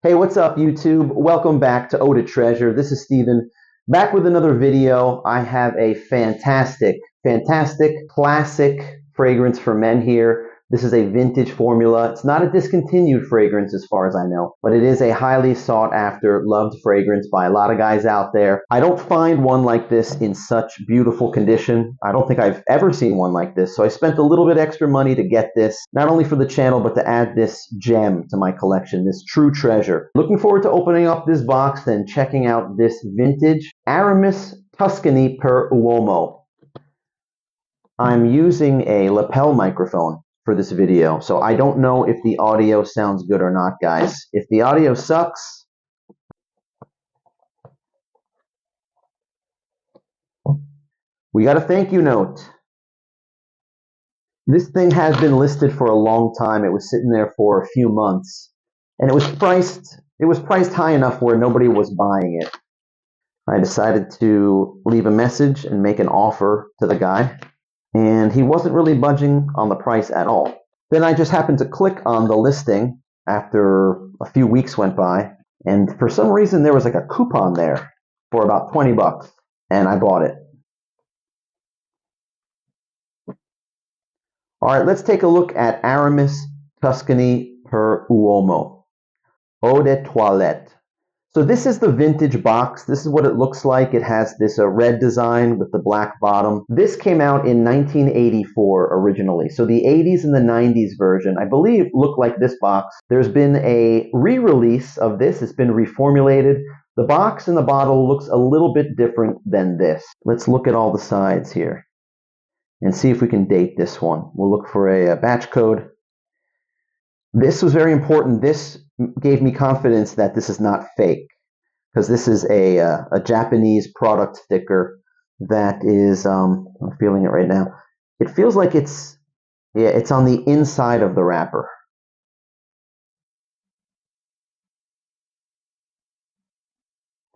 Hey, what's up, YouTube? Welcome back to Eau de Treasure. This is Steven, back with another video. I have a fantastic classic fragrance for men here. This is a vintage formula. It's not a discontinued fragrance as far as I know, but it is a highly sought after, loved fragrance by a lot of guys out there. I don't find one like this in such beautiful condition. I don't think I've ever seen one like this, so I spent a little bit extra money to get this, not only for the channel, but to add this gem to my collection, this true treasure. Looking forward to opening up this box and checking out this vintage Aramis Tuscany per Uomo. I'm using a lapel microphone for this video, so I don't know if the audio sounds good or not, guys. If the audio sucks, we got a thank you note. This thing has been listed for a long time. It was sitting there for a few months, and it was priced high enough where nobody was buying it. I decided to leave a message and make an offer to the guy, and he wasn't really budging on the price at all. Then I just happened to click on the listing after a few weeks went by, and for some reason there was like a coupon there for about 20 bucks, and I bought it. All right, let's take a look at Aramis Tuscany per Uomo. Eau de toilette. So this is the vintage box. This is what it looks like. It has this red design with the black bottom. This came out in 1984 originally. So the 80s and the 90s version, I believe, look like this box. There's been a re-release of this. It's been reformulated. The box and the bottle looks a little bit different than this. Let's look at all the sides here and see if we can date this one. We'll look for a batch code. This was very important. This gave me confidence that this is not fake, because this is a Japanese product sticker that is, I'm feeling it right now. It feels like it's on the inside of the wrapper.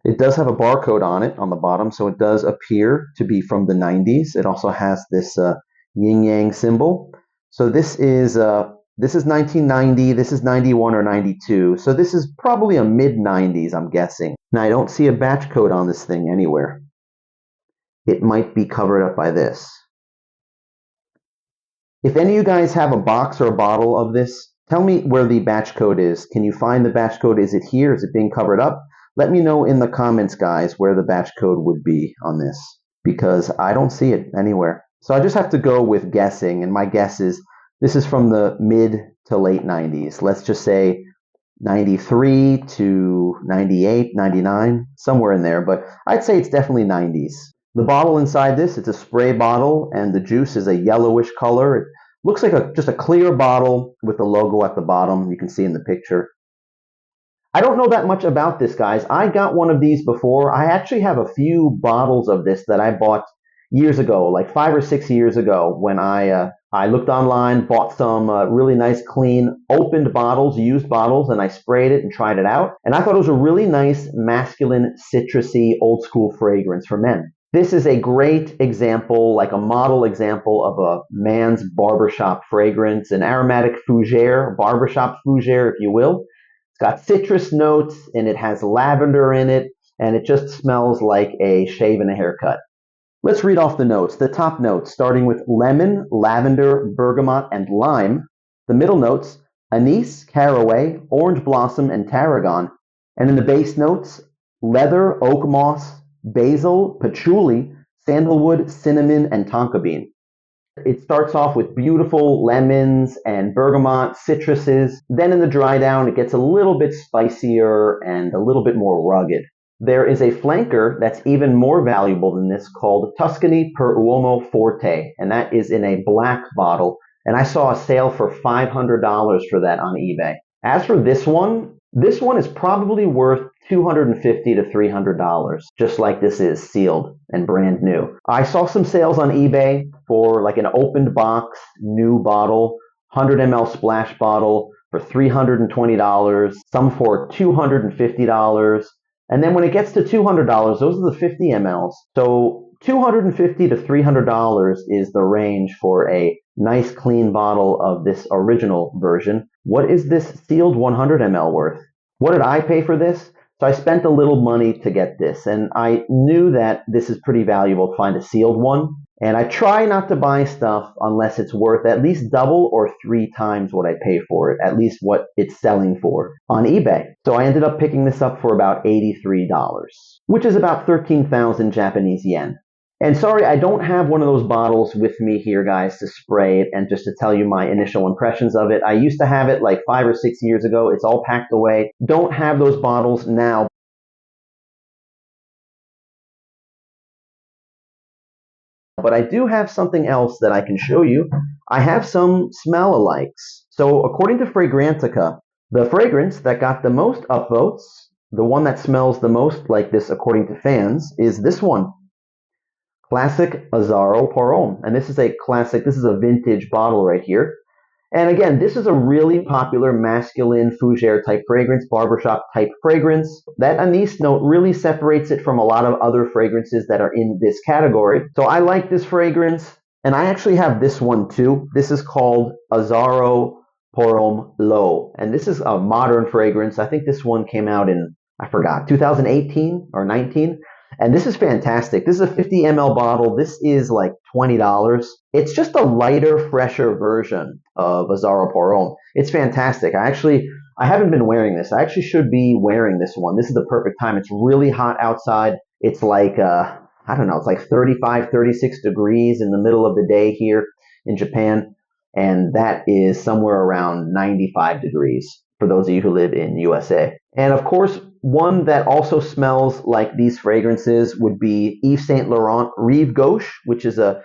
It does have a barcode on it on the bottom, so it does appear to be from the 90s. It also has this yin-yang symbol. So this is 1990, this is 91 or 92, so this is probably a mid-90s, I'm guessing. Now, I don't see a batch code on this thing anywhere. It might be covered up by this. If any of you guys have a box or a bottle of this, tell me where the batch code is. Can you find the batch code? Is it here? Is it being covered up? Let me know in the comments, guys, where the batch code would be on this, because I don't see it anywhere. So I just have to go with guessing, and my guess is this is from the mid to late 90s. Let's just say 93 to 98, 99, somewhere in there, but I'd say it's definitely 90s. The bottle inside this, it's a spray bottle, and the juice is a yellowish color. It looks like just a clear bottle with the logo at the bottom. You can see in the picture. I don't know that much about this, guys. I got one of these before. I actually have a few bottles of this that I bought years ago, like 5 or 6 years ago, when I looked online, bought some really nice, clean, opened bottles, used bottles, and I sprayed it and tried it out. And I thought it was a really nice, masculine, citrusy, old-school fragrance for men. This is a great example, like a model example of a man's barbershop fragrance, an aromatic fougere, barbershop fougere, if you will. It's got citrus notes, and it has lavender in it, and it just smells like a shave and a haircut. Let's read off the notes. The top notes, starting with lemon, lavender, bergamot, and lime. The middle notes, anise, caraway, orange blossom, and tarragon. And in the base notes, leather, oak moss, basil, patchouli, sandalwood, cinnamon, and tonka bean. It starts off with beautiful lemons and bergamot, citruses. Then in the dry down, it gets a little bit spicier and a little bit more rugged. There is a flanker that's even more valuable than this called Tuscany per Uomo Forte, and that is in a black bottle, and I saw a sale for $500 for that on eBay. As for this one is probably worth $250 to $300, just like this is sealed and brand new. I saw some sales on eBay for like an opened box, new bottle, 100 ml splash bottle for $320, some for $250. And then when it gets to $200, those are the 50 mLs. So $250 to $300 is the range for a nice clean bottle of this original version. What is this sealed 100 ml worth? What did I pay for this? So I spent a little money to get this, and I knew that this is pretty valuable to find a sealed one. And I try not to buy stuff unless it's worth at least double or 3 times what I pay for it, at least what it's selling for on eBay. So I ended up picking this up for about $83, which is about 13,000 Japanese yen. And sorry, I don't have one of those bottles with me here, guys, to spray it and just to tell you my initial impressions of it. I used to have it like 5 or 6 years ago. It's all packed away. Don't have those bottles now. But I do have something else that I can show you. I have some smell-alikes. So according to Fragrantica, the fragrance that got the most upvotes, the one that smells the most like this according to fans, is this one. Classic Azzaro pour homme. And this is a vintage bottle right here. And again, this is a really popular masculine fougere type fragrance, barbershop type fragrance. That anise note really separates it from a lot of other fragrances that are in this category. So I like this fragrance, and I actually have this one too. This is called Azzaro pour homme Low, and this is a modern fragrance. I think this one came out in, I forgot, 2018 or 19. And this is fantastic. This is a 50 ml bottle. This is like $20. It's just a lighter, fresher version of Azzaro pour homme. It's fantastic. I haven't been wearing this. I actually should be wearing this one. This is the perfect time. It's really hot outside. It's like, I don't know, it's like 35, 36 degrees in the middle of the day here in Japan. And that is somewhere around 95 degrees for those of you who live in USA. And of course, one that also smells like these fragrances would be Yves Saint Laurent Rive Gauche, which is a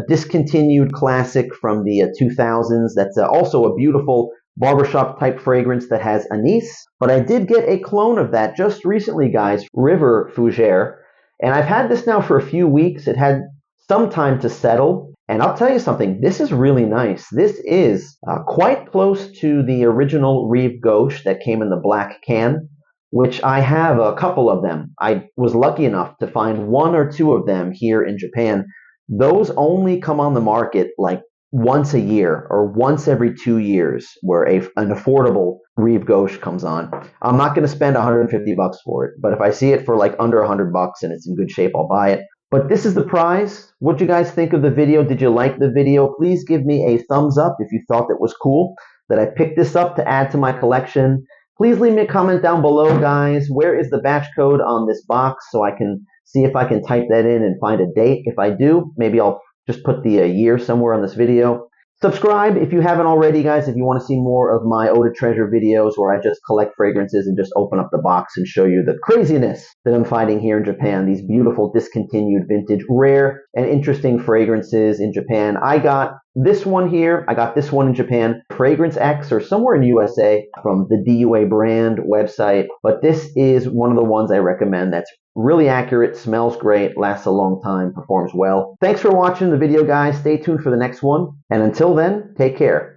discontinued classic from the 2000s. That's also a beautiful barbershop type fragrance that has anise. But I did get a clone of that just recently, guys, River Fougere. And I've had this now for a few weeks. It had some time to settle. And I'll tell you something, this is really nice. This is quite close to the original Rive Gauche that came in the black can, which I have a couple of them. I was lucky enough to find 1 or 2 of them here in Japan. Those only come on the market like once a year or once every 2 years, where an affordable Rive Gauche comes on. I'm not going to spend $150 for it, but if I see it for like under $100 and it's in good shape, I'll buy it. But this is the prize. What did you guys think of the video? Did you like the video? Please give me a thumbs up if you thought that was cool, that I picked this up to add to my collection. Please leave me a comment down below, guys. Where is the batch code on this box so I can see if I can type that in and find a date? If I do, maybe I'll just put the year somewhere on this video. Subscribe if you haven't already, guys, if you want to see more of my Eau de Treasure videos where I just collect fragrances and just open up the box and show you the craziness that I'm finding here in Japan. These beautiful, discontinued, vintage, rare, and interesting fragrances in Japan. I got this one here. I got this one in Japan. Fragrance X or somewhere in USA from the DUA brand website. But this is one of the ones I recommend that's really accurate, smells great, lasts a long time, performs well. Thanks for watching the video, guys. Stay tuned for the next one. And until then, take care.